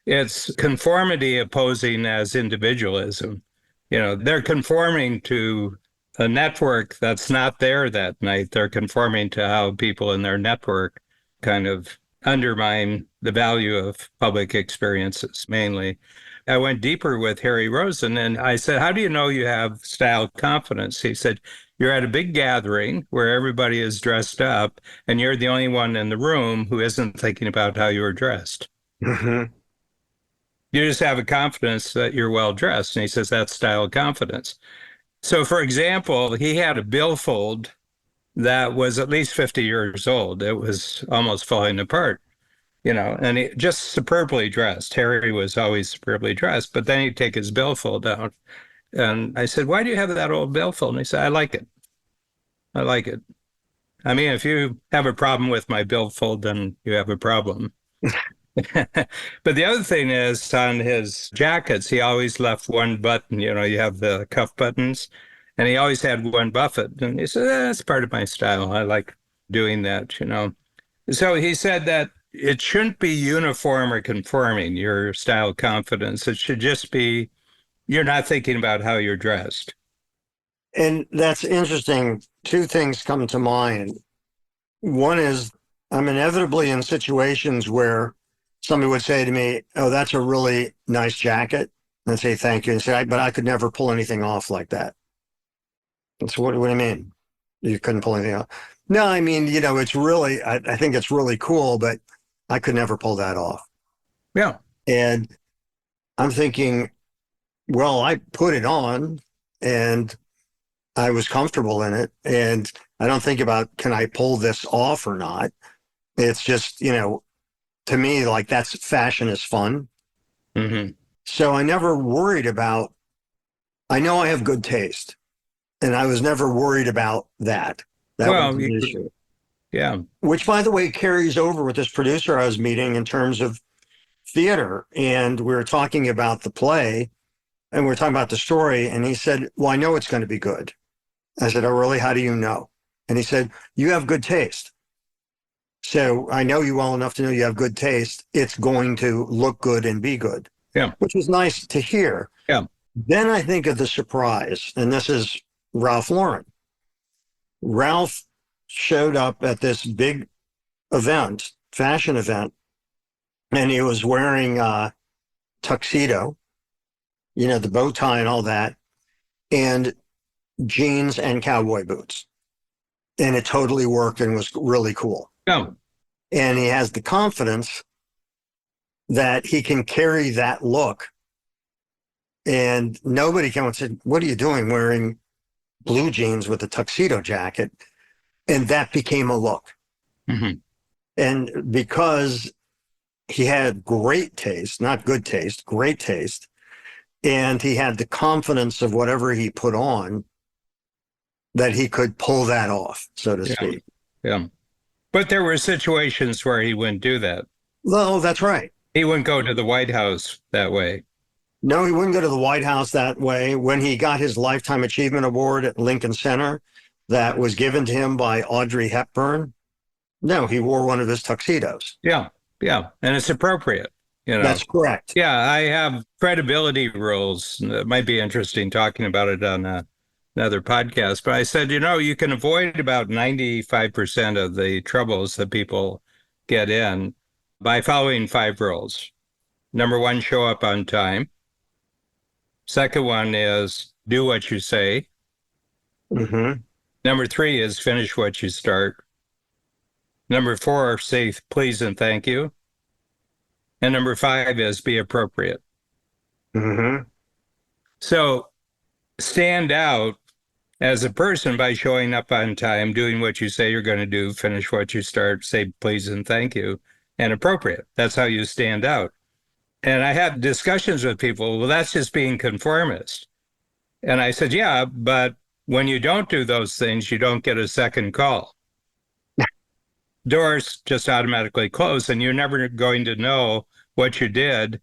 It's conformity opposing as individualism. They're conforming to a network that's not there that night. They're conforming to how people in their network kind of undermine the value of public experiences, mainly. I went deeper with Harry Rosen and I said, how do you know you have style confidence? He said, you're at a big gathering where everybody is dressed up and you're the only one in the room who isn't thinking about how you're dressed. hmm. You just have a confidence that you're well dressed. And he says that's style confidence. So, for example, he had a billfold that was at least 50 years old. It was almost falling apart, and he just superbly dressed. Harry was always superbly dressed, but then he'd take his billfold out. And I said, why do you have that old billfold? And he said, I like it. I like it. I mean, if you have a problem with my billfold, then you have a problem. But the other thing is on his jackets, he always left one button. You have the cuff buttons, and he always had one buffet. And he said, that's part of my style. I like doing that. So he said that it shouldn't be uniform or conforming, your style confidence. It should just be you're not thinking about how you're dressed. And that's interesting. Two things come to mind. One is I'm inevitably in situations where somebody would say to me, oh, that's a really nice jacket. And I'd say, thank you. And say, but I could never pull anything off like that. And so what do you mean? You couldn't pull anything off? No, I mean, it's really, I think it's really cool, but I could never pull that off. Yeah. And I'm thinking, well, I put it on and I was comfortable in it. And I don't think about, can I pull this off or not? It's just, to me, like that's fashion is fun. Mm-hmm. So I never worried about, I know I have good taste and I was never worried about that. That was an issue. Yeah. Which, by the way, carries over with this producer I was meeting in terms of theater. And we were talking about the play and we were talking about the story. And he said, well, I know it's going to be good. I said, oh, really? How do you know? And he said, you have good taste. So I know you well enough to know you have good taste. It's going to look good and be good. Yeah. Which was nice to hear. Yeah. Then I think of the surprise, and this is Ralph Lauren. Ralph showed up at this big event, fashion event, and he was wearing a tuxedo, the bow tie and all that, and jeans and cowboy boots. And it totally worked and was really cool. Yeah. And he has the confidence that he can carry that look. And nobody came and said, what are you doing wearing blue jeans with a tuxedo jacket? And that became a look. Mm-hmm. And because he had great taste, not good taste, great taste, and he had the confidence of whatever he put on, that he could pull that off, so to speak. Yeah. But there were situations where he wouldn't do that. Well, that's right. He wouldn't go to the White House that way. No, he wouldn't go to the White House that way. When he got his Lifetime Achievement Award at Lincoln Center, that was given to him by Audrey Hepburn. No, he wore one of his tuxedos. Yeah. Yeah. And it's appropriate. That's correct. Yeah. I have credibility rules. It might be interesting talking about it on another podcast. But I said, you can avoid about 95% of the troubles that people get in by following 5 rules. Number 1, show up on time. Second one is do what you say. Mm-hmm. Number 3 is finish what you start. Number 4, say please and thank you. And number 5 is be appropriate. Mm-hmm. So stand out as a person by showing up on time, doing what you say you're going to do, finish what you start, say please and thank you, and appropriate. That's how you stand out. And I had discussions with people, well, that's just being conformist. And I said, yeah, but when you don't do those things, you don't get a second call. Doors just automatically close, and you're never going to know what you did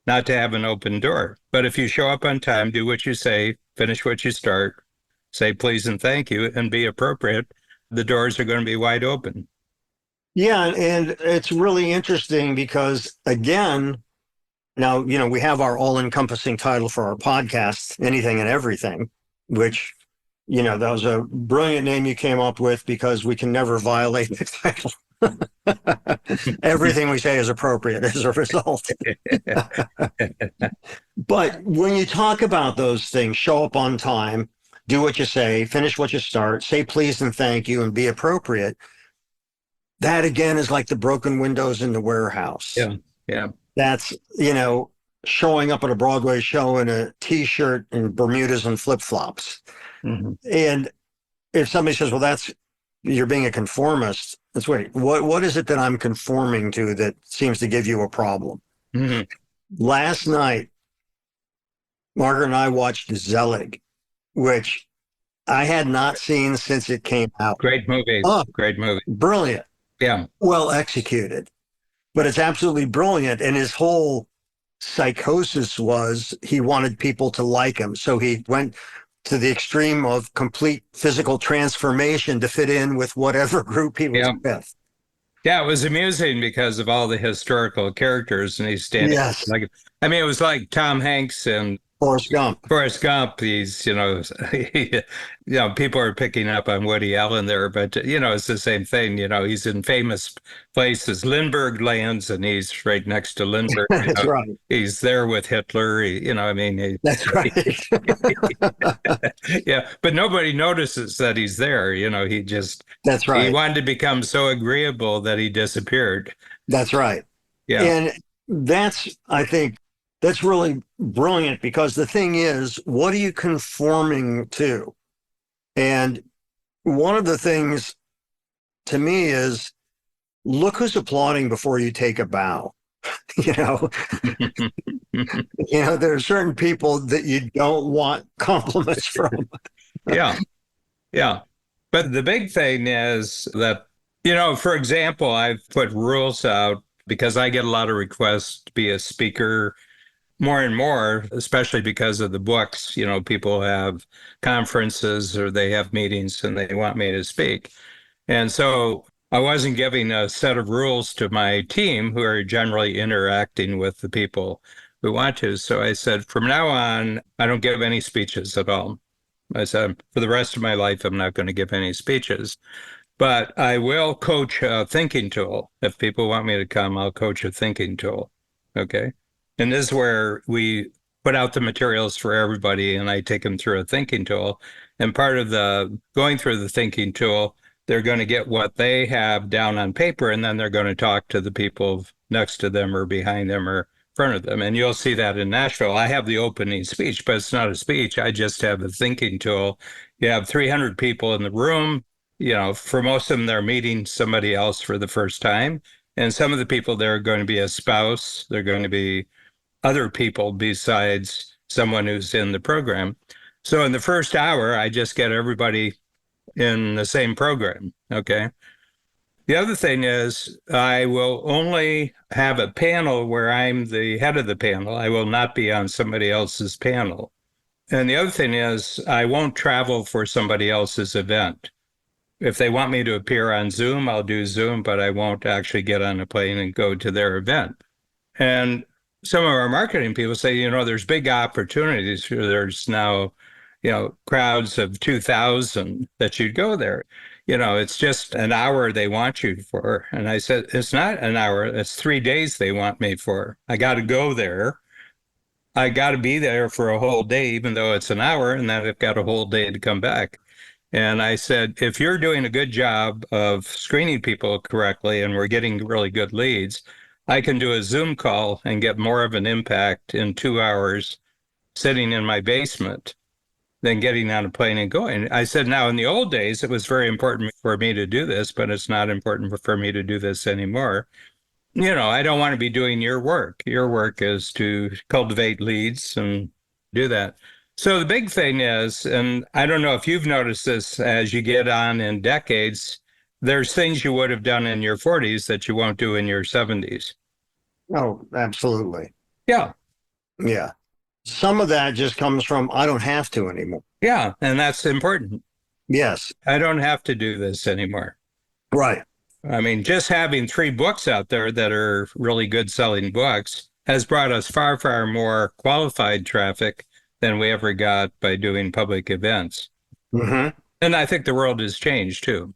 not to have an open door. But if you show up on time, do what you say, finish what you start, say please and thank you, and be appropriate, the doors are going to be wide open. Yeah, and it's really interesting because, again, now, we have our all-encompassing title for our podcast, Anything and Everything, which, that was a brilliant name you came up with because we can never violate the title. Everything we say is appropriate as a result. But when you talk about those things, show up on time, do what you say, finish what you start, say please and thank you, and be appropriate. That again is like the broken windows in the warehouse. Yeah. Yeah. That's, showing up at a Broadway show in a t-shirt and Bermudas and flip-flops. Mm-hmm. And if somebody says, well, you're being a conformist, that's wait, what is it that I'm conforming to that seems to give you a problem? Mm-hmm. Last night, Margaret and I watched Zelig, which I had not seen since it came out. Great movie. Oh, great movie. Brilliant. Yeah. Well executed. But it's absolutely brilliant. And his whole psychosis was he wanted people to like him. So he went to the extreme of complete physical transformation to fit in with whatever group he was with. Yeah, it was amusing because of all the historical characters, and he's standing. Yes. It was like Tom Hanks and Forrest Gump. Forrest Gump. He's, people are picking up on Woody Allen there, but it's the same thing. He's in famous places. Lindbergh lands, and he's right next to Lindbergh. That's right. He's there with Hitler. That's right. Yeah, but nobody notices that he's there. That's right. He wanted to become so agreeable that he disappeared. That's right. Yeah. And I think that's really brilliant because the thing is, what are you conforming to? And one of the things to me is look who's applauding before you take a bow. There are certain people that you don't want compliments from. Yeah. Yeah. But the big thing is that, for example, I've put rules out because I get a lot of requests to be a speaker more and more, especially because of the books. People have conferences or they have meetings and they want me to speak. And so I wasn't giving a set of rules to my team who are generally interacting with the people who want to. So I said, from now on, I don't give any speeches at all. I said, for the rest of my life, I'm not going to give any speeches. But I will coach a thinking tool. If people want me to come, I'll coach a thinking tool. Okay. And this is where we put out the materials for everybody and I take them through a thinking tool. And part of the going through the thinking tool, they're going to get what they have down on paper, and then they're going to talk to the people next to them or behind them or in front of them. And you'll see that in Nashville. I have the opening speech, but it's not a speech. I just have a thinking tool. You have 300 people in the room. For most of them, they're meeting somebody else for the first time. And some of the people there are going to be a spouse. They're going to be other people besides someone who's in the program. So in the first hour, I just get everybody in the same program. Okay. The other thing is I will only have a panel where I'm the head of the panel. I will not be on somebody else's panel. And the other thing is I won't travel for somebody else's event. If they want me to appear on Zoom, I'll do Zoom, but I won't actually get on a plane and go to their event. And some of our marketing people say, there's big opportunities. There's now, crowds of 2,000 that you'd go there. It's just an hour they want you for. And I said, it's not an hour. It's 3 days they want me for. I got to go there. I got to be there for a whole day, even though it's an hour, and then I've got a whole day to come back. And I said, if you're doing a good job of screening people correctly and we're getting really good leads, I can do a Zoom call and get more of an impact in 2 hours sitting in my basement than getting on a plane and going. I said, now in the old days, it was very important for me to do this, but it's not important for me to do this anymore. I don't want to be doing your work. Your work is to cultivate leads and do that. So the big thing is, and I don't know if you've noticed this as you get on in decades, there's things you would have done in your 40s that you won't do in your 70s. Oh, absolutely. Yeah. Yeah. Some of that just comes from I don't have to anymore. Yeah. And that's important. Yes. I don't have to do this anymore. Right. I mean, just having 3 books out there that are really good selling books has brought us far, far more qualified traffic than we ever got by doing public events. Hmm. And I think the world has changed too.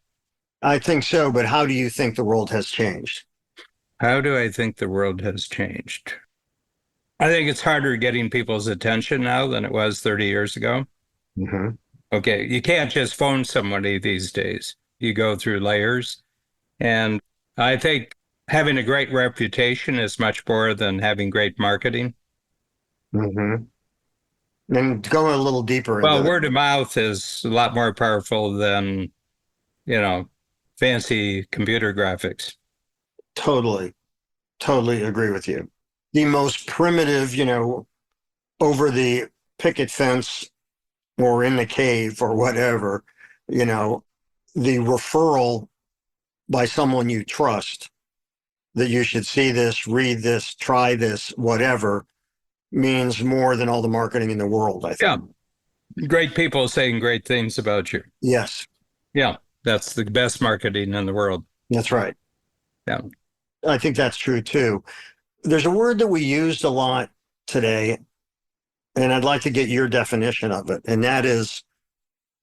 I think so, but how do you think the world has changed? How do I think the world has changed? I think it's harder getting people's attention now than it was 30 years ago. Hmm. Okay, you can't just phone somebody these days. You go through layers. And I think having a great reputation is much more than having great marketing. Hmm. And going a little deeper into Well, that. word of mouth is a lot more powerful than, you know, fancy computer graphics. Totally, totally agree with you. The most primitive, over the picket fence or in the cave or whatever, you know, the referral by someone you trust that you should see this, read this, try this, whatever, means more than all the marketing in the world, I Yeah. think. Great people saying great things about you. Yes, Yeah. That's the best marketing in the world. that's right. Yeah. I think that's true too. There's a word that we used a lot today, and I'd like to get your definition of it, and that is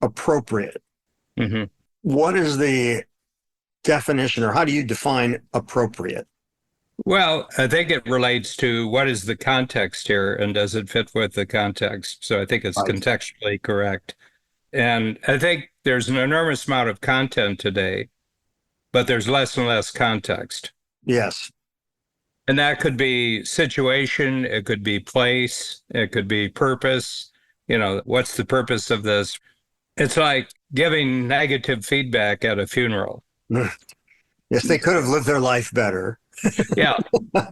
appropriate. Hmm. What is the definition, or how do you define appropriate? Well, I think it relates to what is the context here and does it fit with the context? So I think it's Right. contextually correct. And I think there's an enormous amount of content today, but there's less and less context. Yes. And that could be situation, it could be place, it could be purpose. What's the purpose of this? It's like giving negative feedback at a funeral. Yes, they could have lived their life better. Yeah,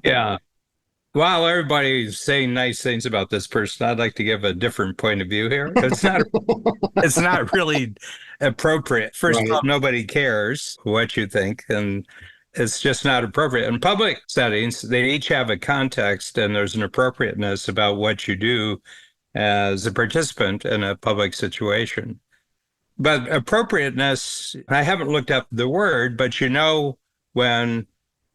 yeah. While everybody's saying nice things about this person, I'd like to give a different point of view here. It's not really appropriate. First of Right. all, nobody cares what you think, and it's just not appropriate. In public settings, they each have a context and there's an appropriateness about what you do as a participant in a public situation. But appropriateness, I haven't looked up the word, but when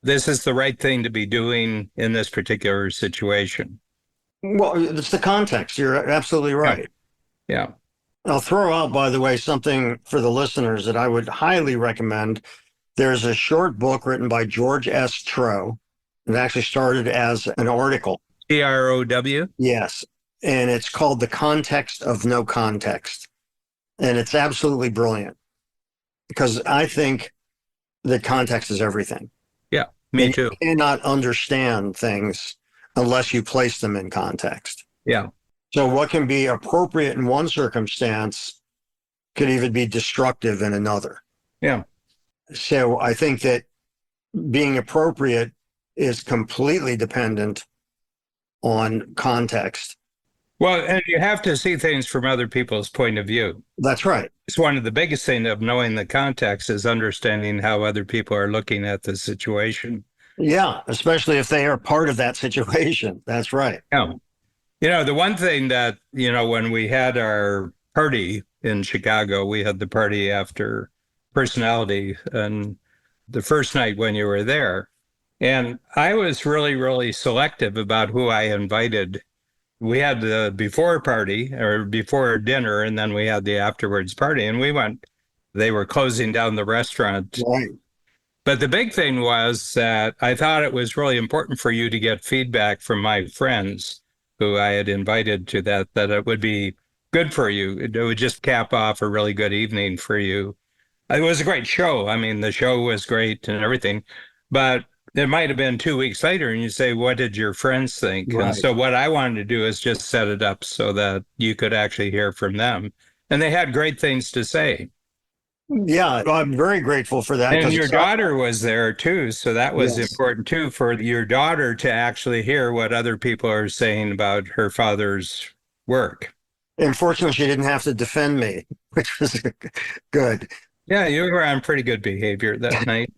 this is the right thing to be doing in this particular situation. Well, it's the context. You're absolutely Yeah. right. Yeah. I'll throw out, by the way, something for the listeners that I would highly recommend. There's a short book written by George S. Tro. It actually started as an article. TROW. Yes. And it's called The Context of No Context. And it's absolutely brilliant because I think that context is everything. Yeah, me And too. you cannot understand things unless you place them in context. Yeah. So what can be appropriate in one circumstance could even be destructive in another. Yeah. So I think that being appropriate is completely dependent on context. Well, and you have to see things from other people's point of view. That's right. It's one of the biggest things of knowing the context is understanding how other people are looking at the situation. Yeah, especially if they are part of that situation. That's right. Yeah. The one thing that, when we had our party in Chicago, we had the party after personality and the first night when you were there. And I was really, really selective about who I invited. We had the before party or before dinner, and then we had the afterwards party. And they were closing down the restaurant. Right. But the big thing was that I thought it was really important for you to get feedback from my friends who I had invited to that it would be good for you. It would just cap off a really good evening for you. It was a great show. I mean, the show was great and everything, but it might have been 2 weeks later and you say, what did your friends think? Right. And so what I wanted to do is just set it up so that you could actually hear from them. And they had great things to say. Yeah, I'm very grateful for that And because your it's daughter was there too. So that was yes. important too for your daughter to actually hear what other people are saying about her father's work. Unfortunately, she didn't have to defend me, which was good. Yeah, you were on pretty good behavior that night.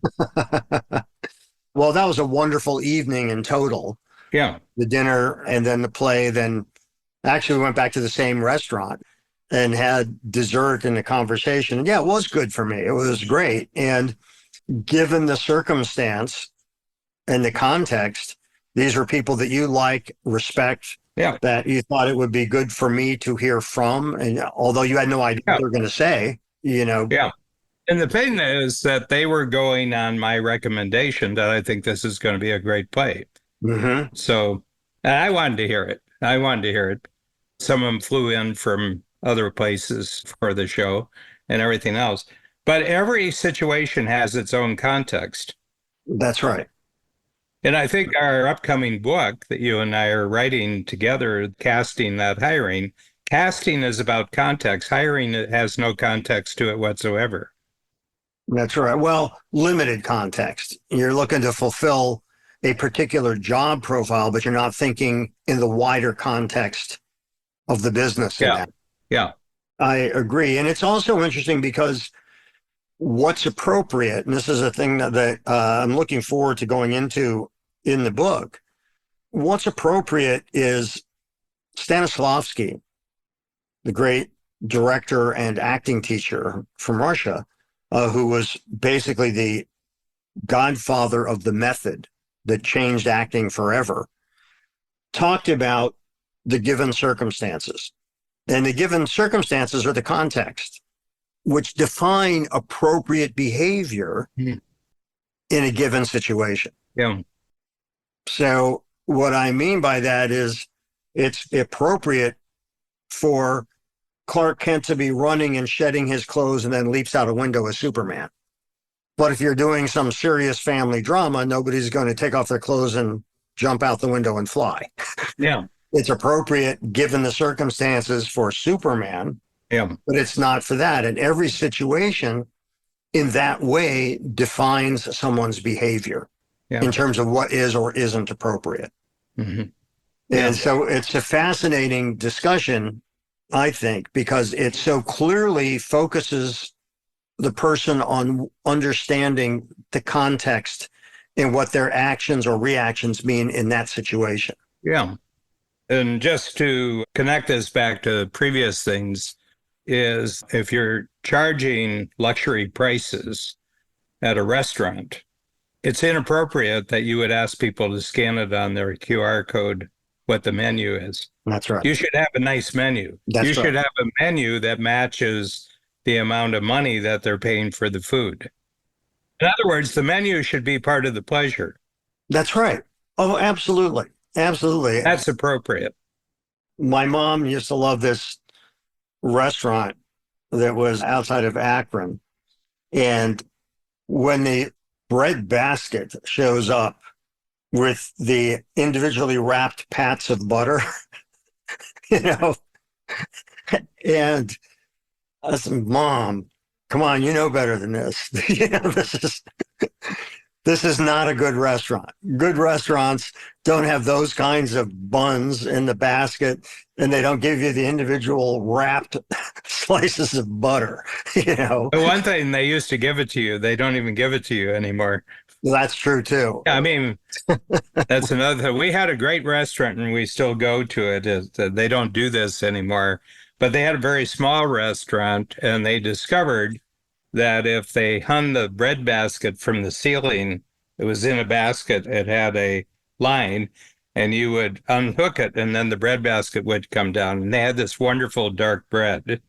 Well, that was a wonderful evening in total. Yeah. The dinner and then the play. Then actually we went back to the same restaurant and had dessert and a conversation. And yeah, it was good for me. It was great. And given the circumstance and the context, these were people that you like, respect, Yeah. that you thought it would be good for me to hear from. And although you had no idea what Yeah. they were going to say, Yeah. And the thing is that they were going on my recommendation that I think this is going to be a great play. mhm, So and I wanted to hear it. I wanted to hear it. Some of them flew in from other places for the show and everything else. But every situation has its own context. that's right. And I think our upcoming book that you and I are writing together, Casting Not Hiring, casting is about context. Hiring has no context to it whatsoever. That's right. Well, limited context. You're looking to fulfill a particular job profile, but you're not thinking in the wider context of the business in Yeah. that. Yeah. I agree. And it's also interesting because what's appropriate, and this is a thing that I'm looking forward to going into in the book, what's appropriate is Stanislavski, the great director and acting teacher from Russia, who was basically the godfather of the method that changed acting forever, talked about the given circumstances. And the given circumstances are the context, which define appropriate behavior Mhm. in a given situation. Yeah. So, what I mean by that is it's appropriate for Clark Kent to be running and shedding his clothes and then leaps out a window as Superman. But if you're doing some serious family drama, nobody's going to take off their clothes and jump out the window and fly. Yeah. It's appropriate given the circumstances for Superman, Yeah. but it's not for that. And every situation in that way defines someone's behavior Yeah. in terms of what is or isn't appropriate. Hmm. Yeah. And so it's a fascinating discussion, I think, because it so clearly focuses the person on understanding the context and what their actions or reactions mean in that situation. Yeah. And just to connect this back to previous things, is if you're charging luxury prices at a restaurant, it's inappropriate that you would ask people to scan it on their QR code what the menu is. That's right. You should have a nice menu. You That's right. should have a menu that matches the amount of money that they're paying for the food. In other words, the menu should be part of the pleasure. That's right. Oh, absolutely. Absolutely. That's appropriate. My mom used to love this restaurant that was outside of Akron. And when the bread basket shows up with the individually wrapped pats of butter, you know, and I said, Mom, come on, you know better than this. This is not a good restaurant. Good restaurants don't have those kinds of buns in the basket, and they don't give you the individual wrapped slices of butter. The one thing they used to give it to you, they don't even give it to you anymore. That's true too. I mean, that's another thing. We had a great restaurant and we still go to it. They don't do this anymore, but they had a very small restaurant and they discovered that if they hung the bread basket from the ceiling, it was in a basket, it had a line, and you would unhook it, and then the bread basket would come down. And they had this wonderful dark bread.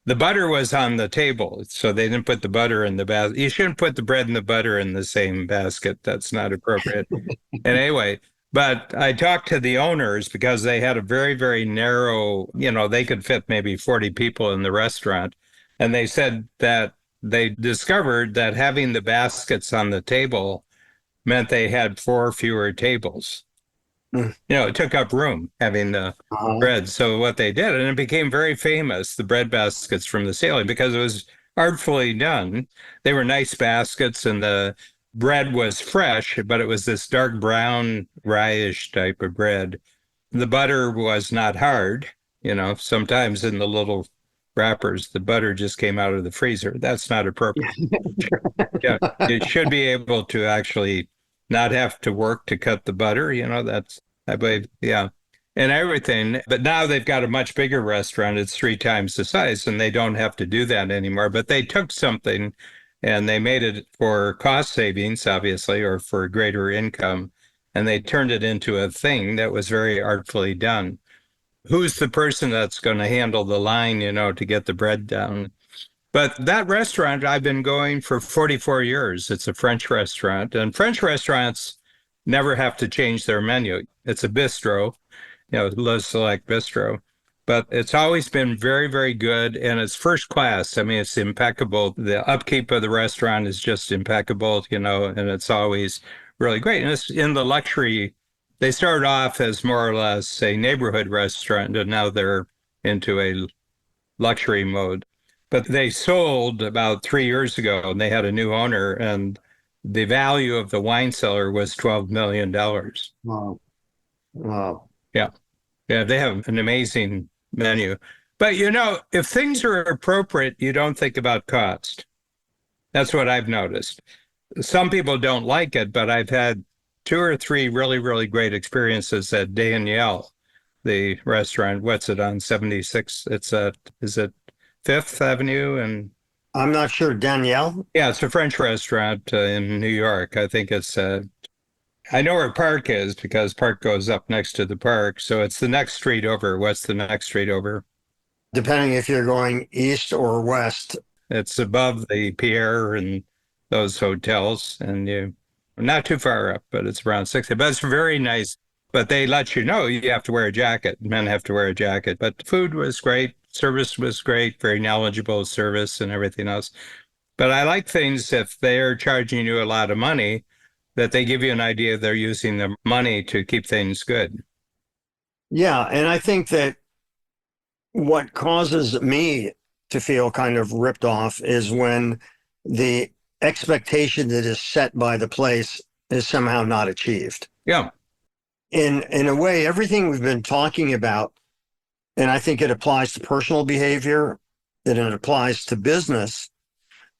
The butter was on the table, so they didn't put the butter in the basket. You shouldn't put the bread and the butter in the same basket. That's not appropriate. And anyway, but I talked to the owners because they had a very, very narrow, they could fit maybe 40 people in the restaurant. And they said that they discovered that having the baskets on the table meant they had 4 fewer tables. Mm. It took up room having the bread. So what they did, and it became very famous, the bread baskets from the ceiling, because it was artfully done. They were nice baskets, and the bread was fresh, but it was this dark brown, rye-ish type of bread. The butter was not hard. Sometimes in the little wrappers, the butter just came out of the freezer. That's not appropriate. Yeah, you should be able to actually not have to work to cut the butter. That's, I believe, yeah, and everything. But now they've got a much bigger restaurant. It's 3 times the size, and they don't have to do that anymore. But they took something and they made it for cost savings, obviously, or for greater income. And they turned it into a thing that was very artfully done. Who's the person that's going to handle the line, to get the bread down? But that restaurant, I've been going for 44 years. It's a French restaurant, and French restaurants never have to change their menu. It's a bistro, Le Select Bistro, but it's always been very, very good, and it's first class. I mean, it's impeccable. The upkeep of the restaurant is just impeccable, and it's always really great. And it's in the luxury. They started off as more or less a neighborhood restaurant, and now they're into a luxury mode. But they sold about 3 years ago, and they had a new owner, and the value of the wine cellar was $12 million. Wow. Wow. Yeah. Yeah, they have an amazing menu. But, if things are appropriate, you don't think about cost. That's what I've noticed. Some people don't like it, but I've had 2 or 3 really, really great experiences at Danielle, the restaurant. What's it on 76? Is it 5th Avenue? And I'm not sure. Danielle? yeah, it's a French restaurant in New York. I think it's, I know where Park is because Park goes up next to the park. So it's the next street over. What's the next street over? Depending if you're going east or west. It's above the Pierre and those hotels, and you not too far up, but it's around 60. But it's very nice. But they let you know you have to wear a jacket. Men have to wear a jacket. But food was great. Service was great. Very knowledgeable service and everything else. But I like things if they're charging you a lot of money, that they give you an idea they're using the money to keep things good. Yeah. And I think that what causes me to feel kind of ripped off is when the expectation that is set by the place is somehow not achieved. Yeah. In a way, everything we've been talking about, and I think it applies to personal behavior, and it applies to business,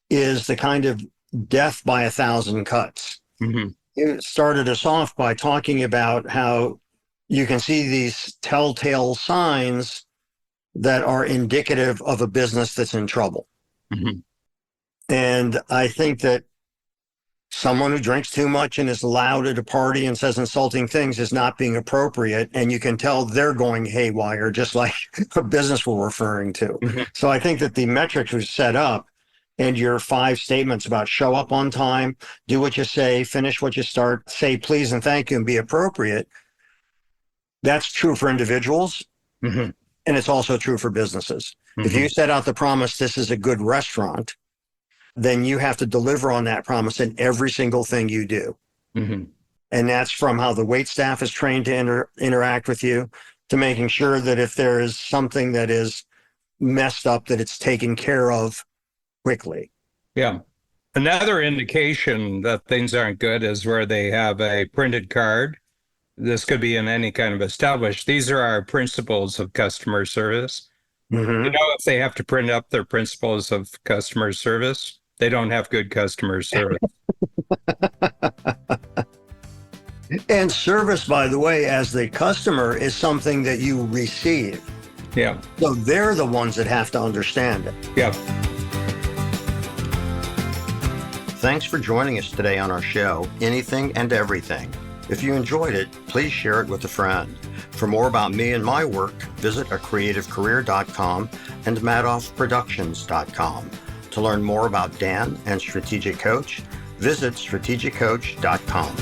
is the kind of death by 1,000 cuts. Mm-hmm. You started us off by talking about how you can see these telltale signs that are indicative of a business that's in trouble. Mm-hmm. And I think that someone who drinks too much and is loud at a party and says insulting things is not being appropriate. And you can tell they're going haywire, just like a business we're referring to. Mm-hmm. So I think that the metrics we've set up and your 5 statements about show up on time, do what you say, finish what you start, say please and thank you, and be appropriate. That's true for individuals. Mm-hmm. And it's also true for businesses. Mm-hmm. If you set out the promise, this is a good restaurant, then you have to deliver on that promise in every single thing you do. Mm-hmm. And that's from how the wait staff is trained to interact with you, to making sure that if there is something that is messed up, that it's taken care of quickly. Yeah. Another indication that things aren't good is where they have a printed card. This could be in any kind of establishment. These are our principles of customer service. Mm-hmm. If they have to print up their principles of customer service, they don't have good customer service. And service, by the way, as the customer, is something that you receive. Yeah. So they're the ones that have to understand it. Yeah. Thanks for joining us today on our show, Anything and Everything. If you enjoyed it, please share it with a friend. For more about me and my work, visit acreativecareer.com and madoffproductions.com. To learn more about Dan and Strategic Coach, visit strategiccoach.com.